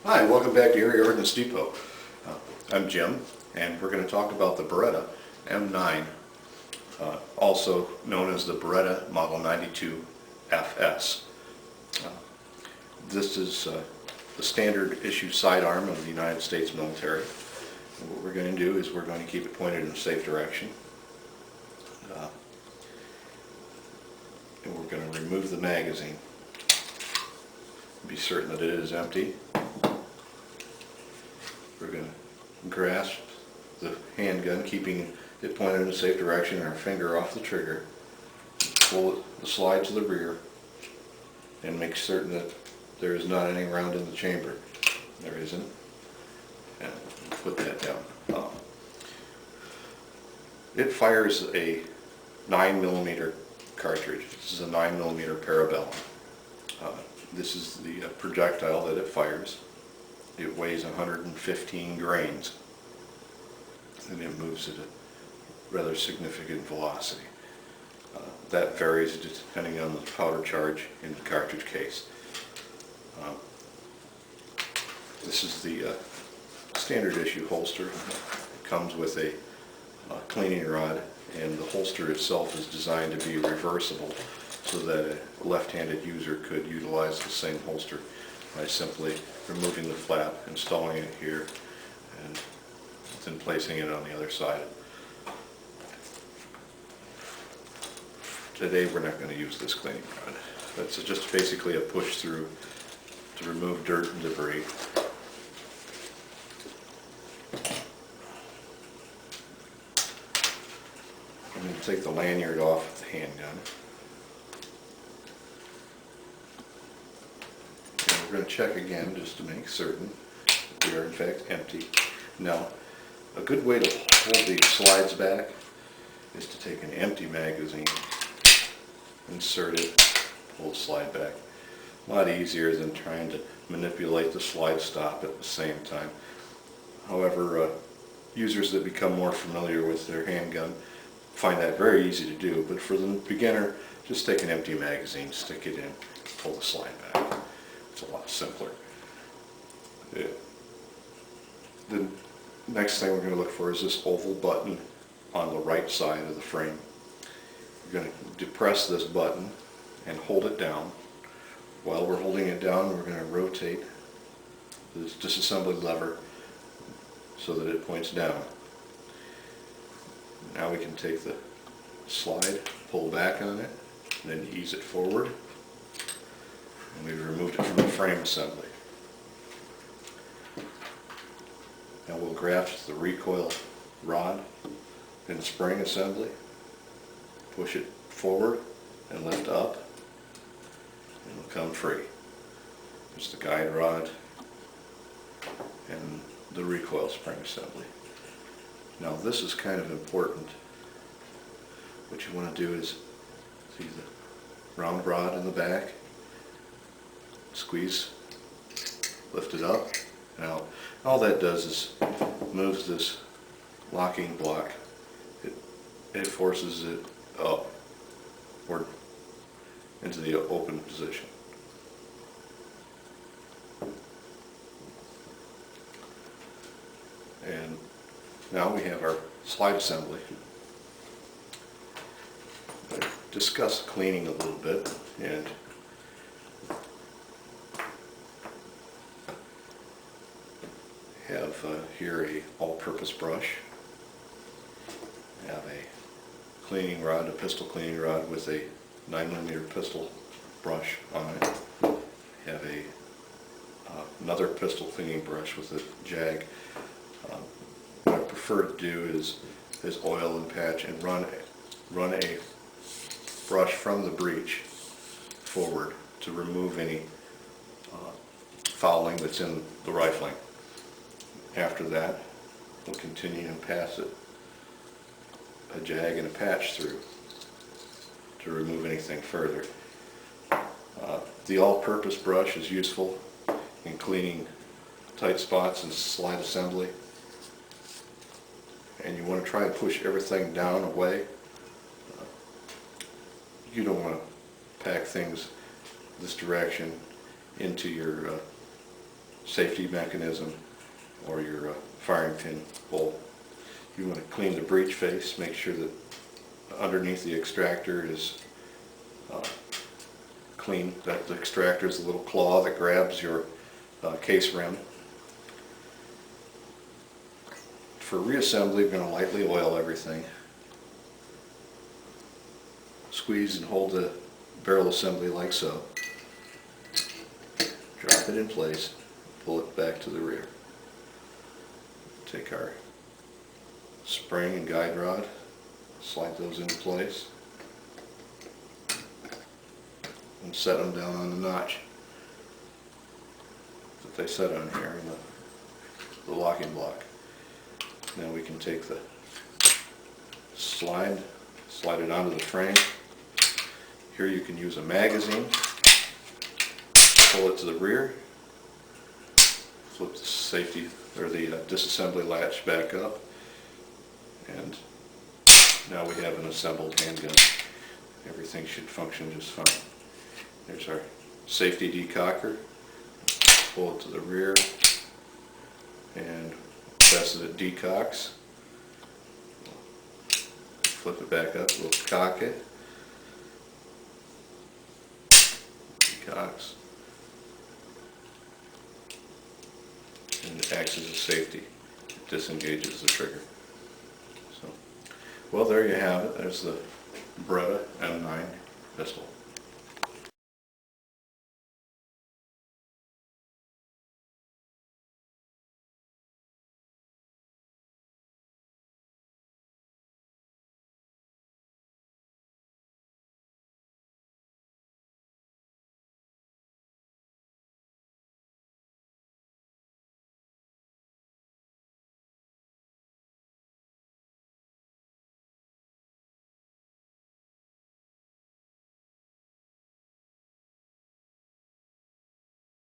Hi, welcome back to Area Ordnance Depot. I'm Jim, and we're going to talk about the Beretta M9, also known as the Beretta Model 92 FS. This is the standard issue sidearm of the United States military. And what we're going to do is we're going to keep it pointed in a safe direction. And we're going to remove the magazine. Be certain that it is empty. We're going to grasp the handgun, keeping it pointed in a safe direction, and our finger off the trigger. Pull the slide to the rear and make certain that there is not any round in the chamber. There isn't. And put that down. It fires a 9mm cartridge. This is a 9mm Parabellum. This is the projectile that it fires. It weighs 115 grains, and it moves at a rather significant velocity. That varies depending on the powder charge in the cartridge case. This is the standard issue holster. It comes with a cleaning rod, and the holster itself is designed to be reversible so that a left-handed user could utilize the same holster by simply removing the flap, installing it here, and then placing it on the other side. Today we're not going to use this cleaning rod. That's just basically a push through to remove dirt and debris. I'm going to take the lanyard off of the handgun. We're going to check again just to make certain that they are in fact empty. Now, a good way to hold these slides back is to take an empty magazine, insert it, pull the slide back. A lot easier than trying to manipulate the slide stop at the same time. However, users that become more familiar with their handgun find that very easy to do, but for the beginner, just take an empty magazine, stick it in, pull the slide back. It's a lot simpler. The next thing we're going to look for is this oval button on the right side of the frame. You're going to depress this button and hold it down. While we're holding it down, we're going to rotate this disassembly lever so that it points down. Now we can take the slide, pull back on it, and then ease it forward. And we've removed it from the frame assembly. Now we'll grasp the recoil rod in the spring assembly, push it forward and lift up, and it'll come free. There's the guide rod and the recoil spring assembly. Now this is kind of important. What you want to do is see the round rod in the back, squeeze, lift it up and out. All that does is moves this locking block. It forces it up or into the open position. And now we have our slide assembly. I discussed cleaning a little bit, and have here a all-purpose brush. I have a cleaning rod, a pistol cleaning rod with a 9mm pistol brush on it. I have another pistol cleaning brush with a jag. What I prefer to do is oil and patch and run a brush from the breech forward to remove any fouling that's in the rifling. After that, we'll continue and pass it a jag and a patch through to remove anything further. The all-purpose brush is useful in cleaning tight spots and slide assembly. And you want to try and push everything down away. You don't want to pack things this direction into your safety mechanism or your firing pin bolt. You want to clean the breech face, make sure that underneath the extractor is clean. That the extractor is a little claw that grabs your case rim. For reassembly, we're going to lightly oil everything. Squeeze and hold the barrel assembly like so. Drop it in place, pull it back to the rear. Take our spring and guide rod, slide those into place, and set them down on the notch that they set on here in the locking block. Now we can take the slide it onto the frame. Here you can use a magazine, pull it to the rear, flip the safety or the disassembly latch back up, and now we have an assembled handgun. Everything should function just fine. There's our safety decocker. Pull it to the rear, and as it decocks, flip it back up, we'll cock it, decocks, and it acts as a safety. It disengages the trigger. So, well, there you have it. There's the Beretta M9 pistol.